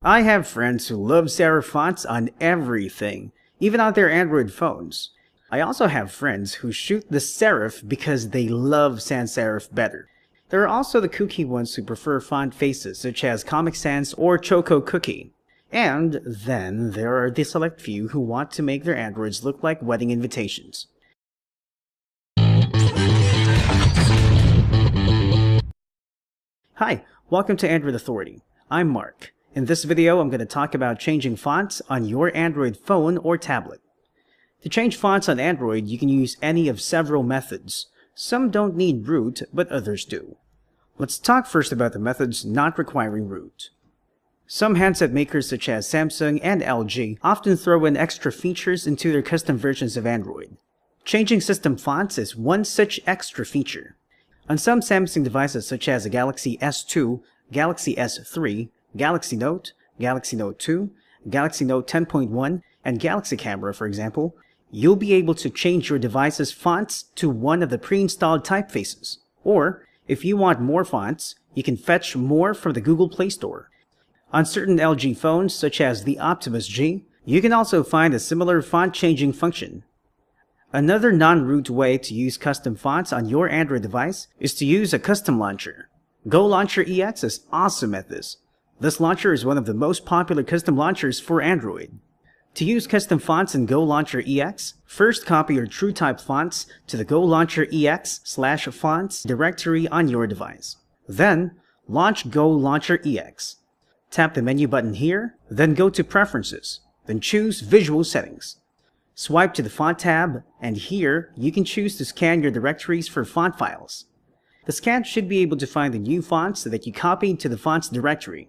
I have friends who love serif fonts on everything, even on their Android phones. I also have friends who shoot the serif because they love sans serif better. There are also the kooky ones who prefer font faces such as Comic Sans or Choco Cookie. And then there are the select few who want to make their Androids look like wedding invitations. Hi, welcome to Android Authority. I'm Mark. In this video, I'm going to talk about changing fonts on your Android phone or tablet. To change fonts on Android, you can use any of several methods. Some don't need root, but others do. Let's talk first about the methods not requiring root. Some handset makers such as Samsung and LG often throw in extra features into their custom versions of Android. Changing system fonts is one such extra feature. On some Samsung devices such as the Galaxy S2, Galaxy S3, Galaxy Note, Galaxy Note 2, Galaxy Note 10.1, and Galaxy Camera, for example, you'll be able to change your device's fonts to one of the pre-installed typefaces. Or, if you want more fonts, you can fetch more from the Google Play Store. On certain LG phones, such as the Optimus G, you can also find a similar font changing function. Another non-root way to use custom fonts on your Android device is to use a custom launcher. Go Launcher EX is awesome at this. This launcher is one of the most popular custom launchers for Android. To use custom fonts in Go Launcher EX, first copy your TrueType fonts to the Go Launcher EX/fonts directory on your device. Then, launch Go Launcher EX. Tap the menu button here, then go to Preferences, then choose Visual Settings. Swipe to the Font tab, and here you can choose to scan your directories for font files. The scan should be able to find the new fonts that you copied to the fonts directory.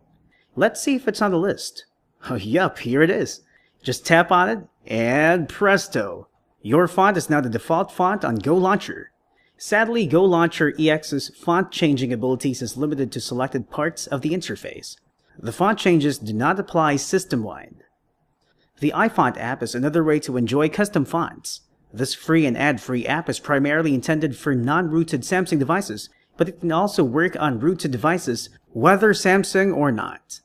Let's see if it's on the list. Oh, yup, here it is. Just tap on it, and presto! Your font is now the default font on Go Launcher. Sadly, Go Launcher EX's font changing abilities is limited to selected parts of the interface. The font changes do not apply system-wide. The iFont app is another way to enjoy custom fonts. This free and ad-free app is primarily intended for non-rooted Samsung devices, but it can also work on rooted devices, whether Samsung or not.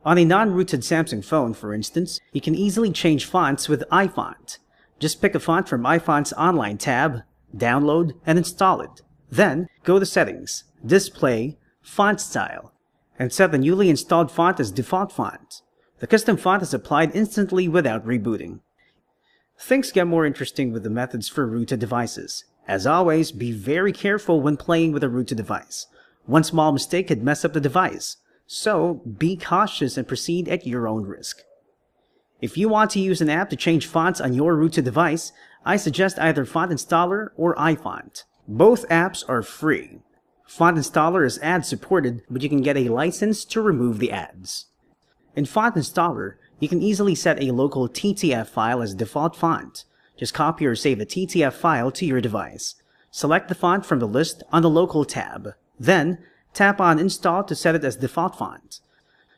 On a non-rooted Samsung phone, for instance, you can easily change fonts with iFont. Just pick a font from iFont's Online tab, download, and install it. Then, go to Settings, Display, Font Style, and set the newly installed font as default font. The custom font is applied instantly without rebooting. Things get more interesting with the methods for rooted devices. As always, be very careful when playing with a rooted device. One small mistake could mess up the device, so be cautious and proceed at your own risk. If you want to use an app to change fonts on your rooted device, I suggest either Font Installer or iFont. Both apps are free. Font Installer is ad supported, but you can get a license to remove the ads. In Font Installer, you can easily set a local TTF file as default font. Just copy or save the TTF file to your device. Select the font from the list on the Local tab. Then, tap on Install to set it as default font.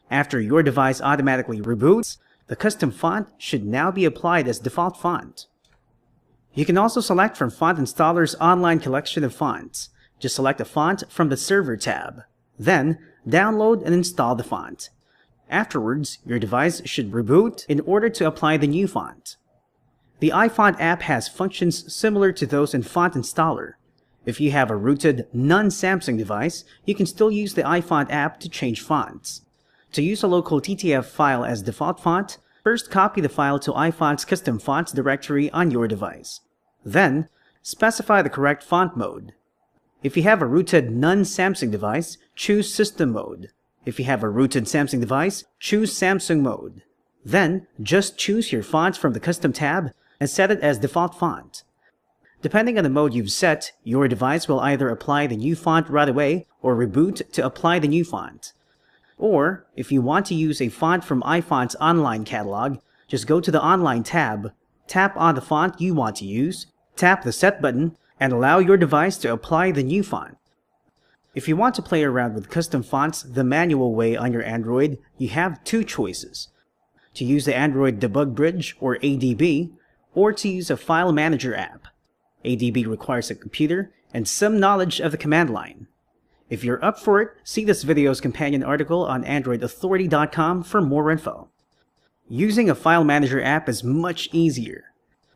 After your device automatically reboots, the custom font should now be applied as default font. You can also select from Font Installer's online collection of fonts. Just select a font from the Server tab. Then, download and install the font. Afterwards, your device should reboot in order to apply the new font. The iFont app has functions similar to those in Font Installer. If you have a rooted non-Samsung device, you can still use the iFont app to change fonts. To use a local TTF file as default font, first copy the file to iFont's custom fonts directory on your device. Then, specify the correct font mode. If you have a rooted non-Samsung device, choose System Mode. If you have a rooted Samsung device, choose Samsung Mode. Then, just choose your font from the Custom tab and set it as default font. Depending on the mode you've set, your device will either apply the new font right away or reboot to apply the new font. Or, if you want to use a font from iFont's online catalog, just go to the Online tab, tap on the font you want to use, tap the Set button, and allow your device to apply the new font. If you want to play around with custom fonts the manual way on your Android, you have two choices. To use the Android Debug Bridge, or ADB, or to use a File Manager app. ADB requires a computer and some knowledge of the command line. If you're up for it, see this video's companion article on AndroidAuthority.com for more info. Using a file manager app is much easier.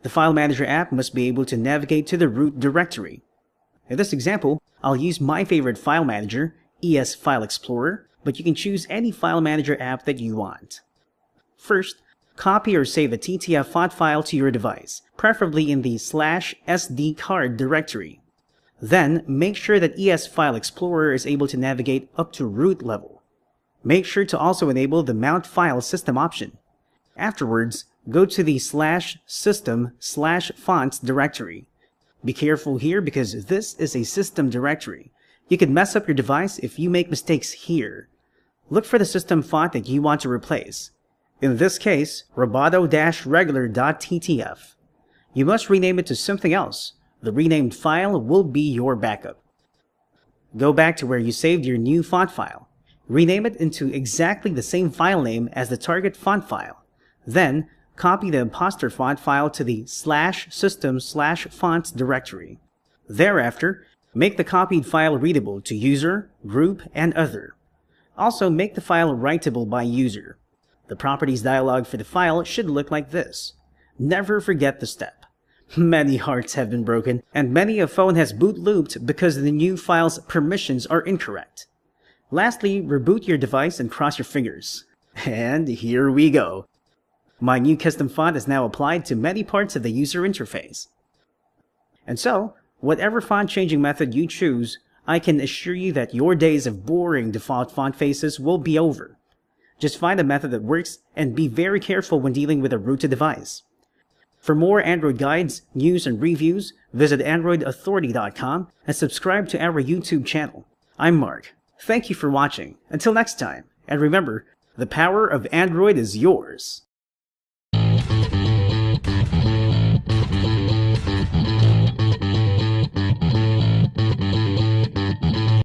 The file manager app must be able to navigate to the root directory. In this example, I'll use my favorite file manager, ES File Explorer, but you can choose any file manager app that you want. First, copy or save a TTF font file to your device, preferably in the /SD card directory. Then, make sure that ES File Explorer is able to navigate up to root level. Make sure to also enable the Mount File System option. Afterwards, go to the /system/fonts directory. Be careful here because this is a system directory. You can mess up your device if you make mistakes here. Look for the system font that you want to replace. In this case, roboto-regular.ttf. You must rename it to something else. The renamed file will be your backup. Go back to where you saved your new font file. Rename it into exactly the same file name as the target font file. Then, copy the imposter font file to the /system/fonts directory. Thereafter, make the copied file readable to user, group, and other. Also, make the file writable by user. The properties dialog for the file should look like this. Never forget the step. Many hearts have been broken, and many a phone has boot looped because the new file's permissions are incorrect. Lastly, reboot your device and cross your fingers. And here we go. My new custom font is now applied to many parts of the user interface. And so, whatever font changing method you choose, I can assure you that your days of boring default font faces will be over. Just find a method that works and be very careful when dealing with a rooted device. For more Android guides, news, and reviews, visit AndroidAuthority.com and subscribe to our YouTube channel. I'm Mark. Thank you for watching. Until next time, and remember, the power of Android is yours.